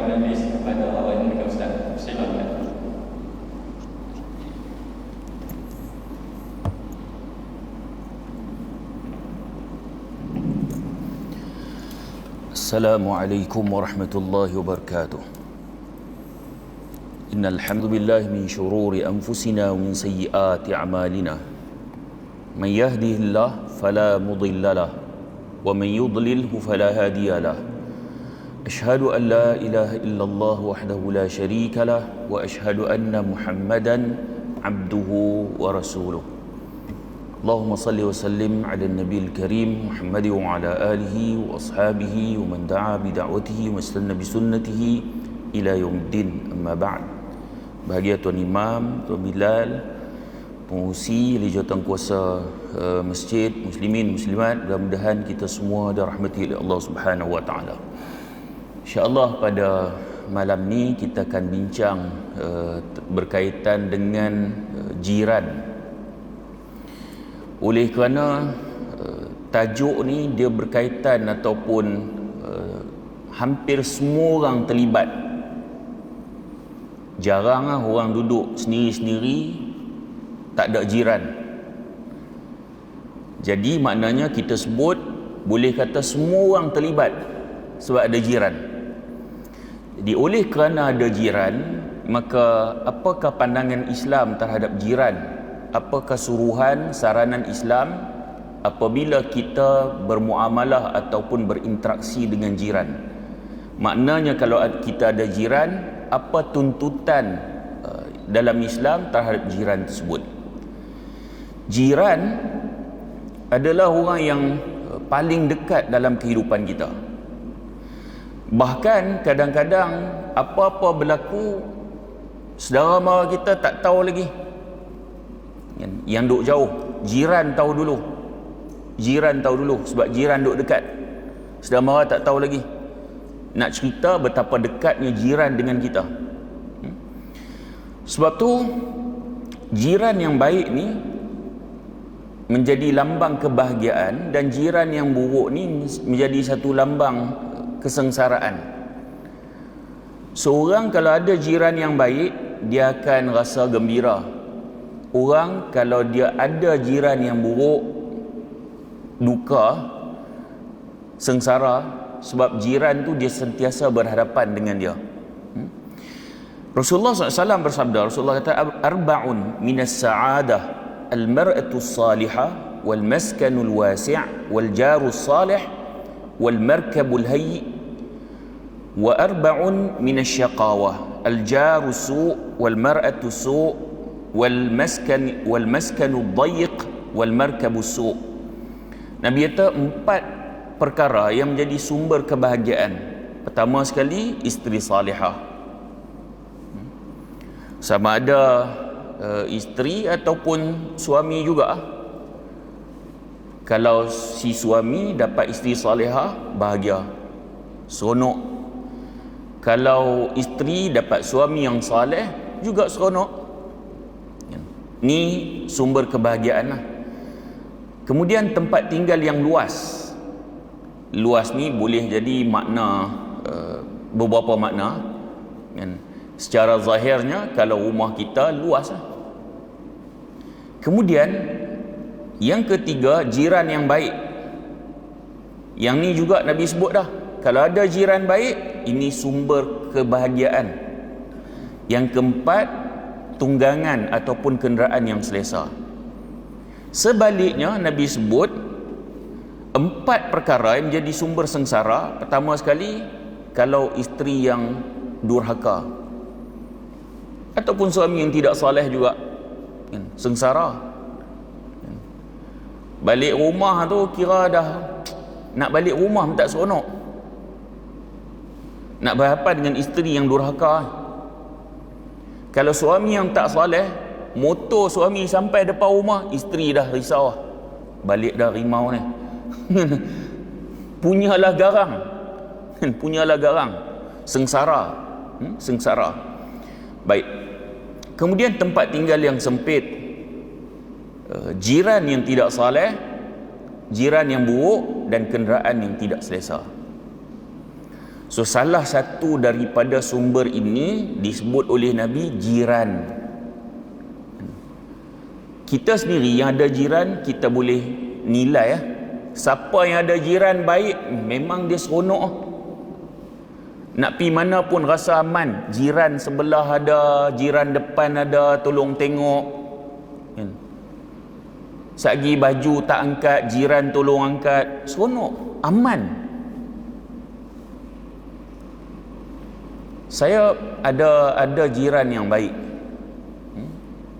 serahkan majlis kepada awal mereka Ustaz. Silakan. Assalamualaikum warahmatullahi wabarakatuh. Innal hamdalillah min shururi anfusina wa min sayyiati a'malina. Man yahdihillahu fala mudilla lahu wa man yudlilhu fala hadiya lahu. Ashhadu an la ilaha illallah wahdahu la syarika lahu wa ashhadu anna Muhammadan abduhu wa rasuluh. Allahumma salli wa sallim ala nabiyil karim Muhammad wa ala alihi wa ashabihi wa man da'a bi da'watihi wa istanna bi sunnatihi ila yaumiddin. Amma ba'd. Bahagia Tuan Imam, Tuan Bilal, pengurusi ahli jawatankuasa masjid, muslimin, muslimat, mudah-mudahan kita semua dirahmati oleh Allah Subhanahu wa taala. Insya-Allah pada malam ni kita akan bincang berkaitan dengan jiran. Oleh kerana tajuk ni dia berkaitan ataupun hampir semua orang terlibat. Jarang orang duduk sendiri-sendiri tak ada jiran. Jadi maknanya kita sebut boleh kata semua orang terlibat sebab ada jiran. Jadi oleh kerana ada jiran, maka apakah pandangan Islam terhadap jiran? Apakah suruhan, saranan Islam apabila kita bermuamalah ataupun berinteraksi dengan jiran? Maknanya kalau kita ada jiran, apa tuntutan dalam Islam terhadap jiran tersebut? Jiran adalah orang yang paling dekat dalam kehidupan kita. Bahkan kadang-kadang apa-apa berlaku, saudara mara kita tak tahu lagi. Yang duk jauh, jiran tahu dulu. Jiran tahu dulu sebab jiran duk dekat. Saudara mara tak tahu lagi. Nak cerita betapa dekatnya jiran dengan kita. Sebab tu jiran yang baik ni menjadi lambang kebahagiaan, dan jiran yang buruk ni menjadi satu lambang kesengsaraan. Seorang kalau ada jiran yang baik, dia akan rasa gembira. Orang kalau dia ada jiran yang buruk, duka, sengsara, sebab jiran tu dia sentiasa berhadapan dengan dia. Rasulullah SAW bersabda, Rasulullah kata, arba'un minas sa'adah al-mar'atu salihah wal maskanul wasi' wal jarus salih wal markabul hayy wa arba'un minas syaqawah al-jarus su' wal mar'atu su' wal maskanu dhayiq wal markabu su'. Nabi kata 4 perkara yang menjadi sumber kebahagiaan. Pertama sekali, isteri salihah. Sama ada isteri ataupun suami juga. Kalau si suami dapat isteri salihah, bahagia, seronok. Kalau isteri dapat suami yang saleh, juga seronok. Ni sumber kebahagiaan lah. Kemudian tempat tinggal yang luas. Luas ni boleh jadi makna beberapa makna. Secara zahirnya kalau rumah kita luas lah. Kemudian yang ketiga, jiran yang baik. Yang ni juga Nabi sebut dah. Kalau ada jiran baik, ini sumber kebahagiaan. Yang keempat, tunggangan ataupun kenderaan yang selesa. Sebaliknya Nabi sebut 4 perkara yang menjadi sumber sengsara. Pertama sekali, kalau isteri yang durhaka ataupun suami yang tidak soleh juga, sengsara. Balik rumah tu kira dah nak balik rumah tak seronok. Nak berhadapan dengan isteri yang durhaka. Kalau suami yang tak soleh, motor suami sampai depan rumah, isteri dah risau, balik dah rimau ni. Punyalah garang. Punyalah garang. Sengsara. Sengsara. Baik. Kemudian tempat tinggal yang sempit. Jiran yang tidak soleh, jiran yang buruk, dan kenderaan yang tidak selesa. So salah satu daripada sumber ini disebut oleh Nabi jiran. Kita sendiri yang ada jiran, kita boleh nilai siapa yang ada jiran baik, memang dia seronok. Nak pi mana pun rasa aman. Jiran sebelah ada, jiran depan ada, tolong tengok. Sagi baju tak angkat, jiran tolong angkat. Seronok, aman. Saya ada jiran yang baik.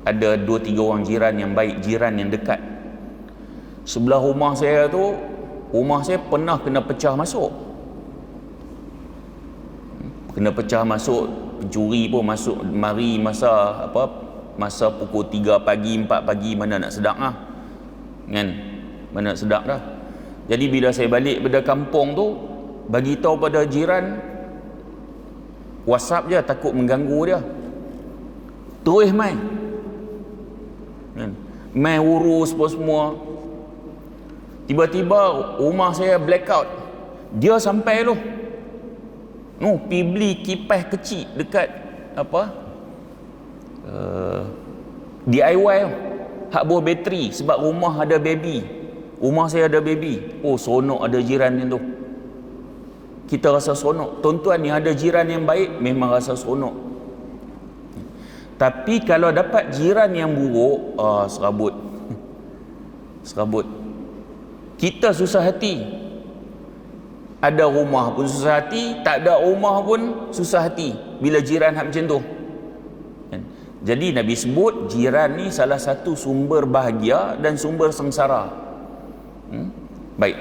Ada 2-3 orang jiran yang baik, jiran yang dekat. Sebelah rumah saya tu, rumah saya pernah kena pecah masuk. Kena pecah masuk, pencuri pun masuk mari masa pukul 3 pagi, 4 pagi, mana nak sedap lah. Kan? Mana nak sedap dah. Jadi bila saya balik pada kampung tu, bagi tahu pada jiran, WhatsApp je, takut mengganggu dia. Terus mai. Kan? Mai urus semua. Tiba-tiba rumah saya blackout. Dia sampai tu. Pergi beli kipas kecil dekat DIY hak buah bateri sebab rumah ada baby. Rumah saya ada baby. Oh, seronok ada jiran yang tu. Kita rasa seronok. Tuan-tuan yang ada jiran yang baik memang rasa seronok. Tapi kalau dapat jiran yang buruk, serabut. Serabut. Kita susah hati. Ada rumah pun susah hati, tak ada rumah pun susah hati bila jiran hak macam tu. Jadi Nabi sebut jiran ni salah satu sumber bahagia dan sumber sengsara. Baik.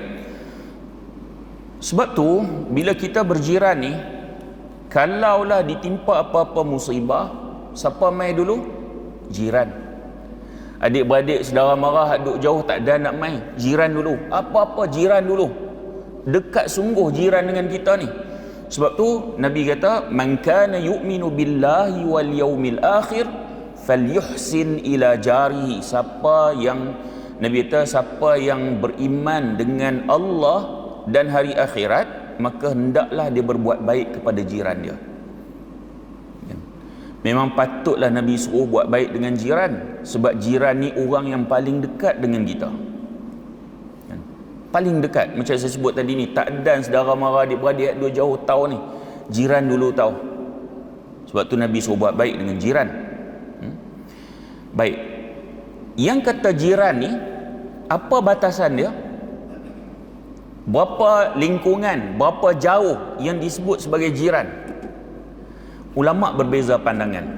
Sebab tu bila kita berjiran ni, kalaulah ditimpa apa-apa musibah, siapa mai dulu? Jiran. Adik-beradik saudara mara duk jauh tak ada nak mai, jiran dulu. Apa-apa jiran dulu. Dekat sungguh jiran dengan kita ni. Sebab tu Nabi kata, man kana yu'minu billahi wal yaumil akhir falyuhsin ila jarihi. Siapa yang Nabi kata, siapa yang beriman dengan Allah dan hari akhirat, maka hendaklah dia berbuat baik kepada jiran dia. Memang patutlah Nabi suruh buat baik dengan jiran, sebab jiran ni orang yang paling dekat dengan kita. Paling dekat. Macam saya sebut tadi ni, tak ada saudara mara adik-beradik dua jauh tahu ni. Jiran dulu tahu. Sebab tu Nabi suruh buat baik dengan jiran. Baik. Yang kata jiran ni, apa batasan dia? Berapa lingkungan, berapa jauh yang disebut sebagai jiran? Ulama berbeza pandangan.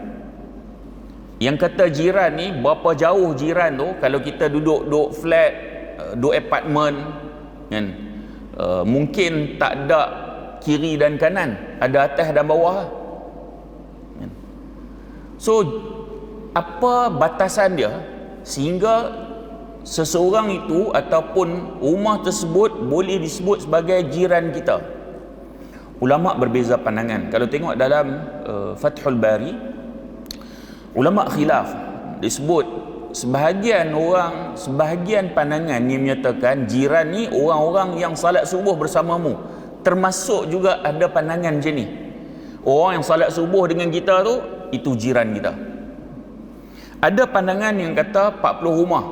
Yang kata jiran ni, berapa jauh jiran tu? Kalau kita duduk flat, duduk apartment, kan, mungkin tak ada kiri dan kanan, ada atas dan bawah. Kan? So apa batasan dia sehingga seseorang itu ataupun rumah tersebut boleh disebut sebagai jiran kita? Ulama berbeza pandangan. Kalau tengok dalam Fathul Bari, ulama khilaf. Disebut sebahagian orang, sebahagian pandangan yang menyatakan jiran ni orang-orang yang salat subuh bersamamu. Termasuk juga ada pandangan macam ni, orang yang salat subuh dengan kita tu, itu jiran kita. Ada pandangan yang kata 40 rumah,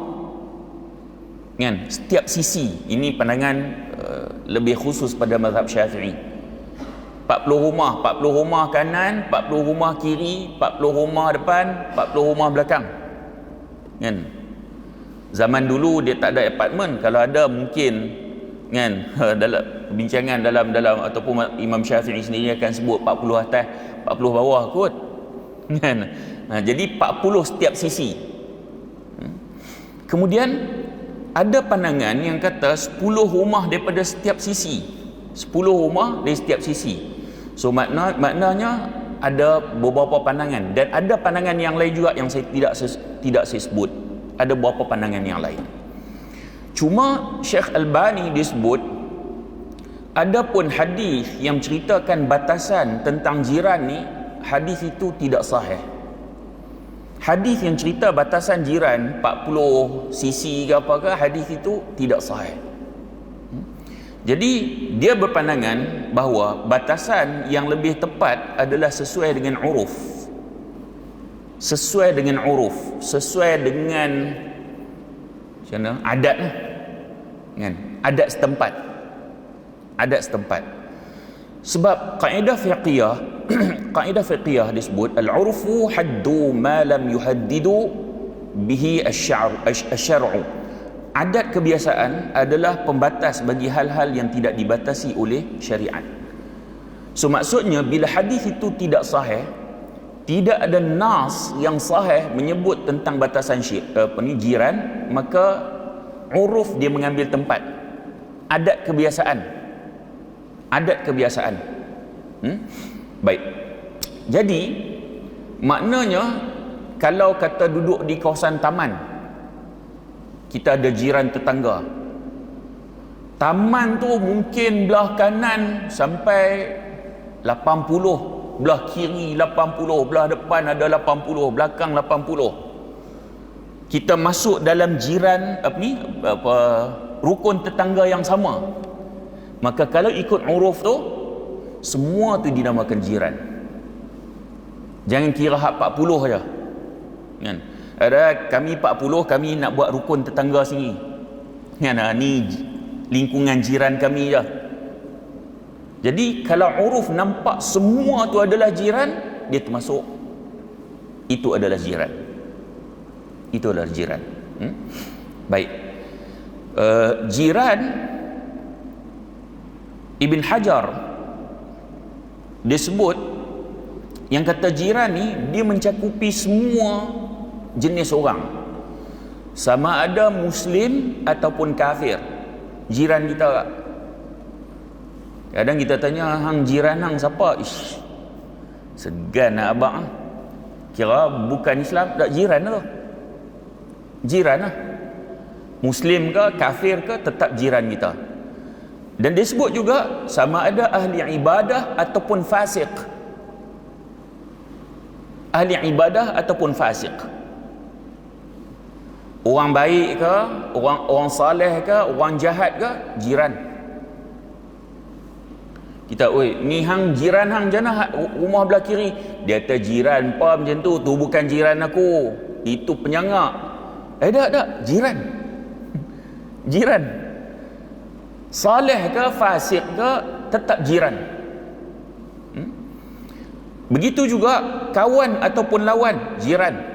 kan, setiap sisi. Ini pandangan lebih khusus pada mazhab Syafi'i. 40 rumah kanan, 40 rumah kiri, 40 rumah depan, 40 rumah belakang. Kan? Zaman dulu dia tak ada apartmen. Kalau ada mungkin, kan, dalam perbincangan dalam ataupun Imam Syafi'i sendiri akan sebut 40 atas, 40 bawah kot. Kan? Jadi 40 setiap sisi. Kemudian ada pandangan yang kata 10 rumah daripada setiap sisi. 10 rumah dari setiap sisi. So maknanya ada beberapa pandangan, dan ada pandangan yang lain juga yang saya tidak saya sebut. Ada beberapa pandangan yang lain. Cuma Syekh Albani disebut adapun hadis yang ceritakan batasan tentang jiran ni, hadis itu tidak sahih. Hadis yang cerita batasan jiran 40 sisi ke apakah, hadis itu tidak sahih. Jadi dia berpandangan bahawa batasan yang lebih tepat adalah sesuai dengan uruf. Sesuai dengan uruf, sesuai dengan macam mana? Adat lah. Kan? Adat setempat. Adat setempat. Sebab kaedah fiqhiyah kaedah fiqhiyah disebut al-urfu haddu ma lam yuhaddidu bihi asy-syar'u. Adat kebiasaan adalah pembatas bagi hal-hal yang tidak dibatasi oleh syariat. So maksudnya bila hadis itu tidak sahih, tidak ada nas yang sahih menyebut tentang batasan jiran, maka uruf dia mengambil tempat. Adat kebiasaan. Adat kebiasaan. Baik. Jadi maknanya kalau kata duduk di kawasan taman, kita ada jiran tetangga. Taman tu mungkin belah kanan sampai 80, belah kiri 80, belah depan ada 80, belakang 80. Kita masuk dalam jiran rukun tetangga yang sama. Maka kalau ikut uruf tu, semua tu dinamakan jiran. Jangan kira hak 40 saja. Kan? Ada kami 40, kami nak buat rukun tetangga sini. Kan? Ni lingkungan jiran kami je. Jadi kalau uruf nampak semua tu adalah jiran, dia termasuk itu adalah jiran. Itu adalah jiran. Baik. Jiran Ibn Hajar dia sebut yang kata jiran ni dia mencakupi semua jenis orang, sama ada muslim ataupun kafir. Jiran kita, kadang kita tanya, hang jiran hang siapa? Ish, segan nak abang, kira bukan Islam tak jiran tu. Jiran lah, muslim ke kafir ke, tetap jiran kita. Dan disebut juga sama ada ahli ibadah ataupun fasik. Ahli ibadah ataupun fasik. Orang baik ke, orang saleh ke, orang jahat ke, jiran. Kita, oi, ni hang jiran hang jana rumah belah kiri. Dia kata jiran apa macam tu bukan jiran aku. Itu penyangak. Tak, jiran. Jiran. Saleh ke fasik ke, tetap jiran. Begitu juga kawan ataupun lawan, jiran.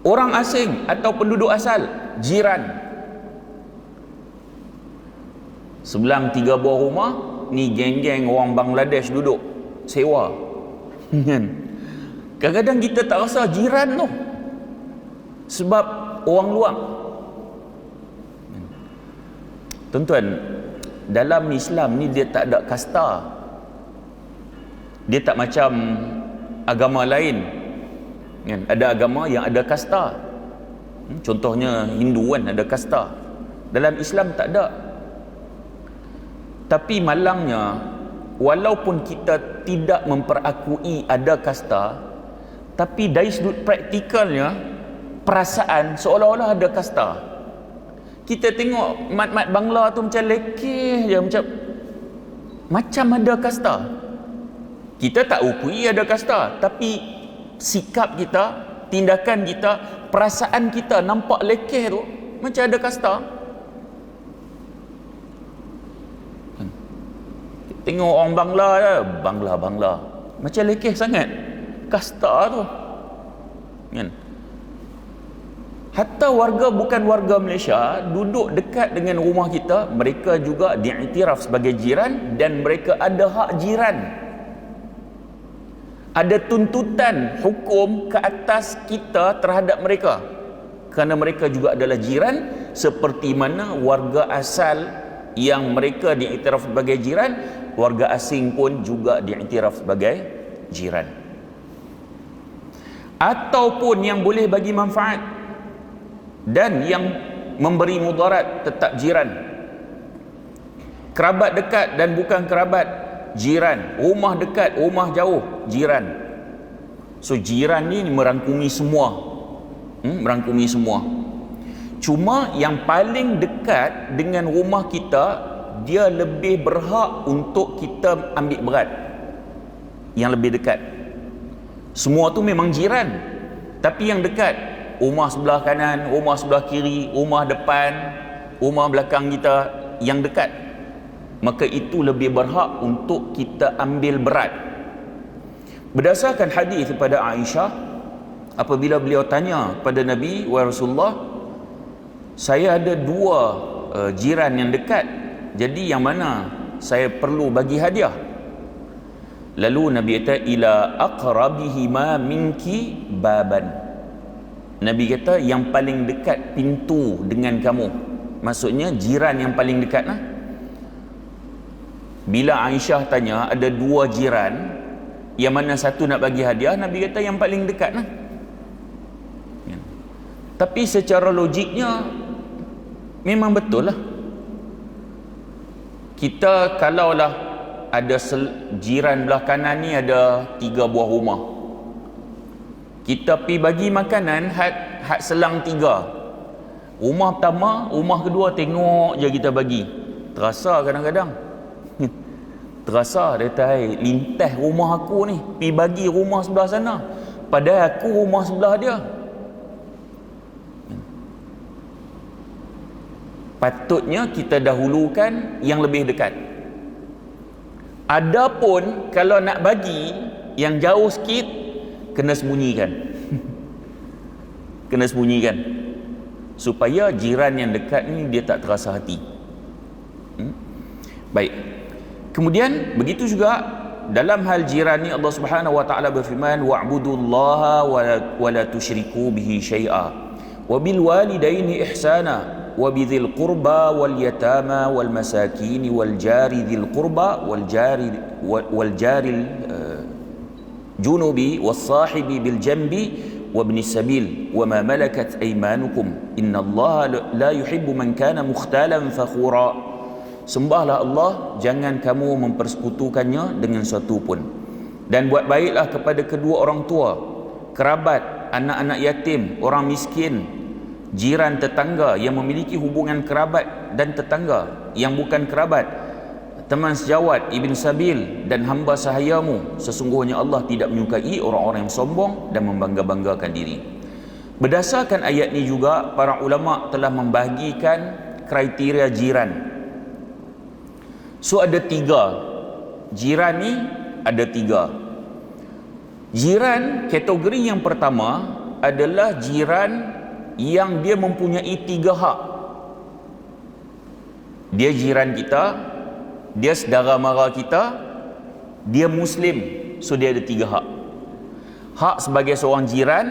Orang asing atau penduduk asal, jiran. Sebelang 3 buah rumah, ni geng-geng orang Bangladesh duduk sewa. Kadang-kadang kita tak rasa jiran tu, sebab orang luar. Tuan-tuan, dalam Islam ni dia tak ada kasta. Dia tak macam agama lain. Ada agama yang ada kasta. Contohnya Hindu kan ada kasta. Dalam Islam tak ada. Tapi malangnya, walaupun kita tidak memperakui ada kasta, tapi dari sudut praktikalnya, perasaan seolah-olah ada kasta. Kita tengok mat-mat Bangla tu macam lekeh je, macam ada kasta. Kita tak ukui ada kasta, tapi sikap kita, tindakan kita, perasaan kita nampak lekeh tu macam ada kasta. Tengok orang Bangla je, Bangla macam lekeh sangat kasta tu kan. Hatta warga bukan warga Malaysia duduk dekat dengan rumah kita, mereka juga diiktiraf sebagai jiran dan mereka ada hak jiran. Ada tuntutan hukum ke atas kita terhadap mereka, kerana mereka juga adalah jiran, seperti mana warga asal yang mereka diiktiraf sebagai jiran, warga asing pun juga diiktiraf sebagai jiran. Ataupun yang boleh bagi manfaat dan yang memberi mudarat, tetap jiran. Kerabat dekat dan bukan kerabat, jiran. Rumah dekat, rumah jauh, jiran. So jiran ni merangkumi semua. Merangkumi semua. Cuma yang paling dekat dengan rumah kita, dia lebih berhak untuk kita ambil berat. Yang lebih dekat. Semua tu memang jiran, tapi yang dekat, rumah sebelah kanan, rumah sebelah kiri, rumah depan, rumah belakang kita, yang dekat, maka itu lebih berhak untuk kita ambil berat. Berdasarkan hadis daripada Aisyah, apabila beliau tanya pada Nabi, "Wahai Rasulullah, saya ada dua jiran yang dekat, jadi yang mana saya perlu bagi hadiah?" Lalu Nabi kata, "Ila aqrabihima minki baban." Nabi kata yang paling dekat pintu dengan kamu, maksudnya jiran yang paling dekat lah. Bila Aisyah tanya ada dua jiran, yang mana satu nak bagi hadiah, Nabi kata yang paling dekat lah. Tapi secara logiknya memang betul lah. Kita kalaulah ada jiran belah kanan ni ada 3 buah rumah, kita pergi bagi makanan had selang 3. Rumah pertama, rumah kedua tengok je kita bagi, terasa kadang-kadang terasa dia kata, "Hai, lintas rumah aku ni, pergi bagi rumah sebelah sana, padahal aku rumah sebelah dia." Patutnya kita dahulukan yang lebih dekat. Adapun kalau nak bagi yang jauh sikit, kena sembunyikan. Kena sembunyikan supaya jiran yang dekat ni dia tak terasa hati. Baik. Kemudian begitu juga dalam hal jiran ni, Allah Subhanahu wa taala berfirman, "Wa'budullaha wa la tusyriku bihi syai'a wa bil walidaini ihsana wa bidzil qurba wal yatama wal masakin wal jari dzil qurba wal jari junubi was sahibi bil janbi wa ibnis sabil wa ma malakat aymanukum innallaha la yuhibbu man kana mukhtalan fakhura." Sembahlah Allah, jangan kamu mempersekutukannya dengan sesuatu pun, dan buat baiklah kepada kedua orang tua, kerabat, anak-anak yatim, orang miskin, jiran tetangga yang memiliki hubungan kerabat, dan tetangga yang bukan kerabat, teman sejawat, ibn sabil, dan hamba sahayamu. Sesungguhnya Allah tidak menyukai orang-orang yang sombong dan membangga-banggakan diri. Berdasarkan ayat ni juga, para ulama telah membahagikan kriteria jiran. So ada 3 jiran ni, ada 3 jiran. Kategori yang pertama adalah jiran yang dia mempunyai 3 hak. Dia jiran kita, dia saudara mara kita, dia Muslim. So dia ada 3 hak. Hak sebagai seorang jiran,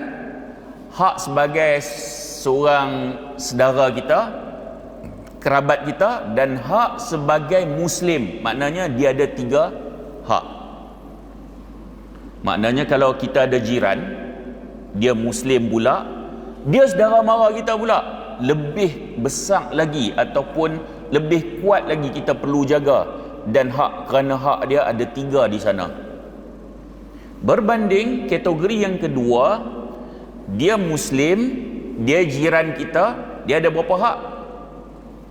hak sebagai seorang saudara kita, kerabat kita, dan hak sebagai Muslim. Maknanya dia ada 3 hak. Maknanya kalau kita ada jiran, dia Muslim pula, dia saudara mara kita pula, lebih besar lagi ataupun lebih kuat lagi kita perlu jaga, dan hak, kerana hak dia ada 3 di sana. Berbanding kategori yang kedua, dia Muslim, dia jiran kita, dia ada berapa hak?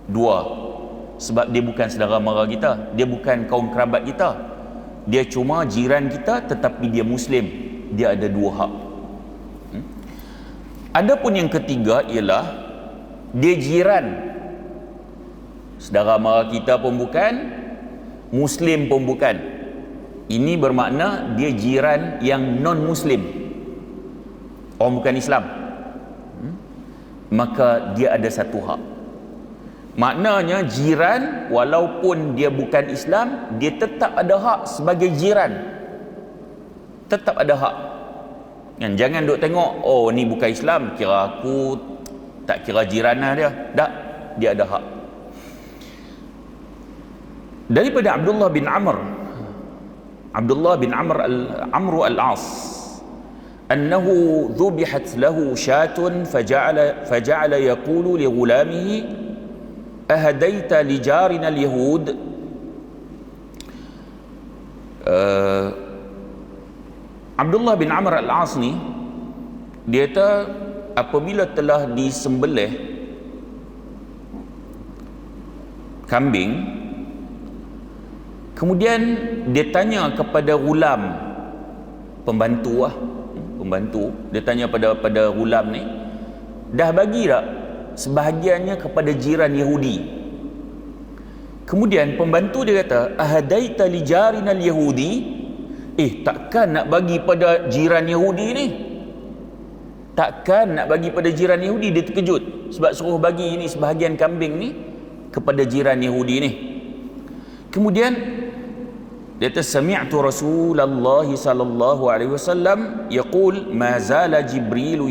2. Sebab dia bukan saudara mara kita, dia bukan kaum kerabat kita, dia cuma jiran kita tetapi dia Muslim, dia ada 2 hak. Adapun yang ketiga ialah dia jiran, saudara mara kita pun bukan, Muslim pun bukan. Ini bermakna dia jiran yang non-Muslim, orang bukan Islam. Maka dia ada 1 hak. Maknanya jiran walaupun dia bukan Islam, dia tetap ada hak sebagai jiran, tetap ada hak. Kan, jangan duk tengok, oh ni bukan Islam, kira aku tak kira jiranah dia. Tak, dia ada hak. Daripada Abdullah bin Amr al-As, annahu dhubihat lahu syatun faja'ala yaqulu li ghulamihi ahadaita li jarina al-yahud. Abdullah bin Amr al-As ni, dia kata apabila telah disembelih kambing. Kemudian dia tanya kepada gulam, pembantu, dia tanya pada gulam ni, dah bagi tak sebahagiannya kepada jiran Yahudi? Kemudian pembantu dia kata, ahadaita li jarinal Yahudi? Takkan nak bagi pada jiran Yahudi ni? Takkan nak bagi pada jiran Yahudi? Dia terkejut sebab suruh bagi ini sebahagian kambing ni kepada jiran Yahudi ni. Kemudian dia kata, sami'tu Rasulullah sallallahu alaihi wasallam yaqul ma zala Jibril